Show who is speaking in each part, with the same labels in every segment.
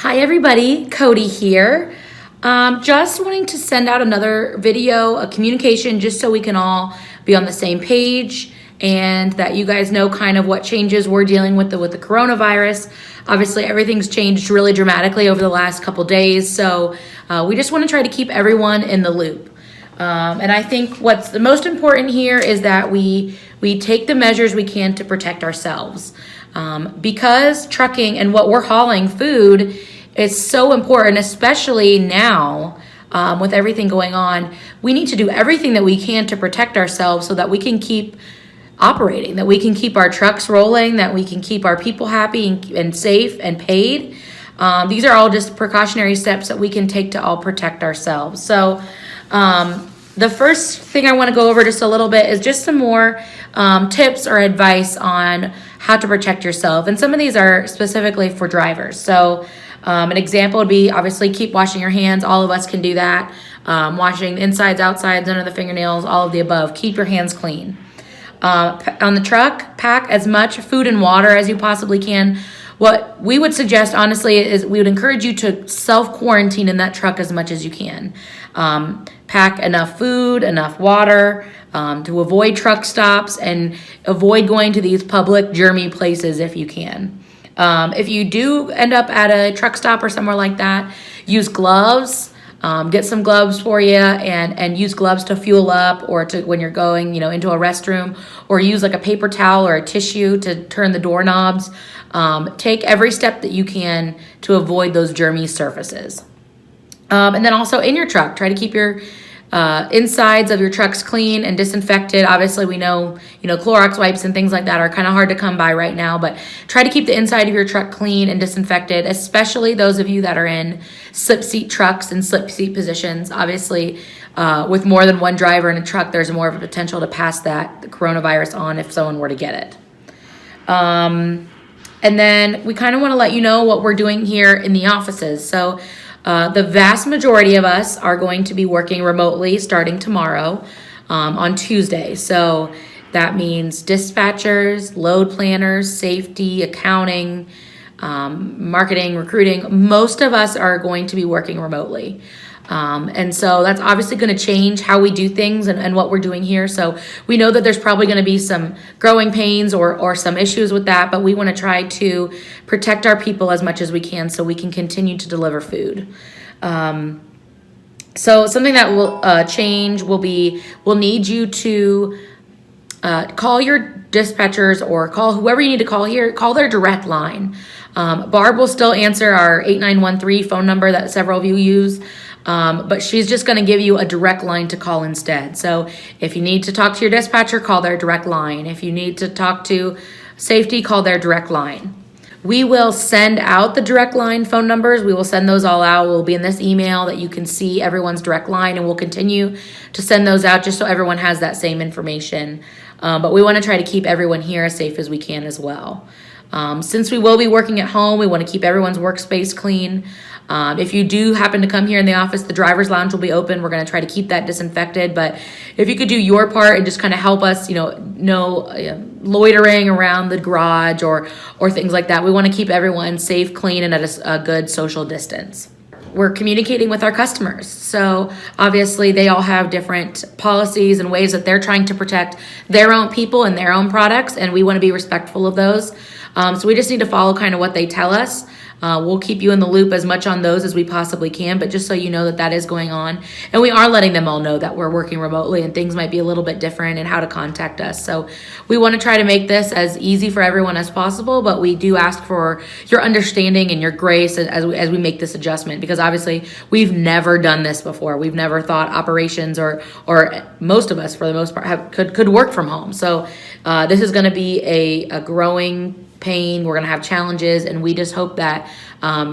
Speaker 1: Hi everybody, Cody here. Just wanting to send out another video, a communication, just so we can all be on the same page and that you guys know kind of what changes we're dealing with the coronavirus. Obviously, everything's changed really dramatically over the last couple days, so we just want to try to keep everyone in the loop. And I think what's the most important here is that we take the measures we can to protect ourselves. Because trucking and what we're hauling, food, is so important, especially now with everything going on. We need to do everything that we can to protect ourselves so that we can keep operating, that we can keep our trucks rolling, that we can keep our people happy and safe and paid. These are all just precautionary steps that we can take to all protect ourselves. So the first thing I want to go over just a little bit is just some more tips or advice on how to protect yourself. And some of these are specifically for drivers. So an example would be obviously keep washing your hands. All of us can do that. Washing the insides, outsides, under the fingernails, all of the above. Keep your hands clean. On the truck, pack as much food and water as you possibly can. What we would suggest, honestly, is we would encourage you to self-quarantine in that truck as much as you can. Pack enough food, enough water to avoid truck stops and avoid going to these public germy places if you can. If you do end up at a truck stop or somewhere like that, use gloves. Get some gloves for you and use gloves to fuel up or to when you're going, into a restroom, or use like a paper towel or a tissue to turn the doorknobs. Take every step that you can to avoid those germy surfaces. And then also in your truck, try to keep your insides of your trucks clean and disinfected. Obviously, we know, Clorox wipes and things like that are kind of hard to come by right now, but try to keep the inside of your truck clean and disinfected, especially those of you that are in slip seat trucks and slip seat positions. Obviously, with more than one driver in a truck, there's more of a potential to pass the coronavirus on if someone were to get it. And then we kind of want to let you know what we're doing here in the offices. So the vast majority of us are going to be working remotely starting tomorrow on Tuesday. So that means dispatchers, load planners, safety, accounting, marketing, recruiting. Most of us are going to be working remotely. And so that's obviously going to change how we do things and what we're doing here. So we know that there's probably going to be some growing pains or some issues with that, but we want to try to protect our people as much as we can so we can continue to deliver food. So something that will change we'll need you to call your dispatchers or call whoever you need to call here, call their direct line. Barb will still answer our 8913 phone number that several of you use. But she's just going to give you a direct line to call instead. So if you need to talk to your dispatcher, call their direct line. If you need to talk to safety, call their direct line. We will send out the direct line phone numbers. We will send those all out. We'll be in this email that you can see everyone's direct line, and we'll continue to send those out just so everyone has that same information. But we want to try to keep everyone here as safe as we can as well. Since we will be working at home, we want to keep everyone's workspace clean. If you do happen to come here in the office, the driver's lounge will be open. We're going to try to keep that disinfected. But if you could do your part and just kind of help us, no loitering around the garage or things like that. We want to keep everyone safe, clean, and at a good social distance. We're communicating with our customers. So obviously they all have different policies and ways that they're trying to protect their own people and their own products. And we want to be respectful of those. So we just need to follow kind of what they tell us. We'll keep you in the loop as much on those as we possibly can, but just so you know that is going on. And we are letting them all know that we're working remotely and things might be a little bit different and how to contact us. So we want to try to make this as easy for everyone as possible, but we do ask for your understanding and your grace as we make this adjustment, because obviously we've never done this before. We've never thought operations or most of us for the most part could work from home. So this is going to be a growing pain. We're going to have challenges, and we just hope that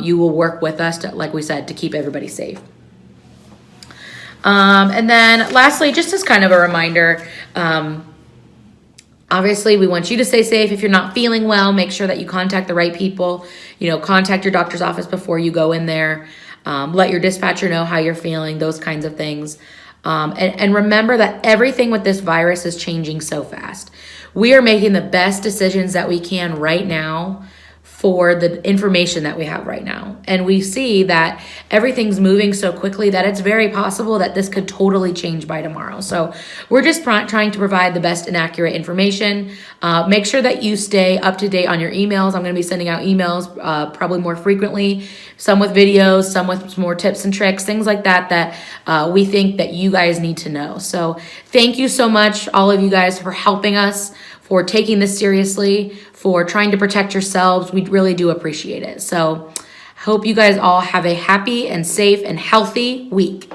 Speaker 1: you will work with us to, like we said, to keep everybody safe. And then lastly, just as kind of a reminder, obviously we want you to stay safe. If you're not feeling well, make sure that you contact the right people. Contact your doctor's office before you go in there. Let your dispatcher know how you're feeling, those kinds of things. And remember that everything with this virus is changing so fast. We are making the best decisions that we can right now for the information that we have right now. And we see that everything's moving so quickly that it's very possible that this could totally change by tomorrow. So we're just trying to provide the best and accurate information. Make sure that you stay up to date on your emails. I'm going to be sending out emails probably more frequently, some with videos, some with some more tips and tricks, things like that that we think that you guys need to know. So thank you so much, all of you guys, for helping us, for taking this seriously, for trying to protect yourselves. We really do appreciate it. So I hope you guys all have a happy and safe and healthy week.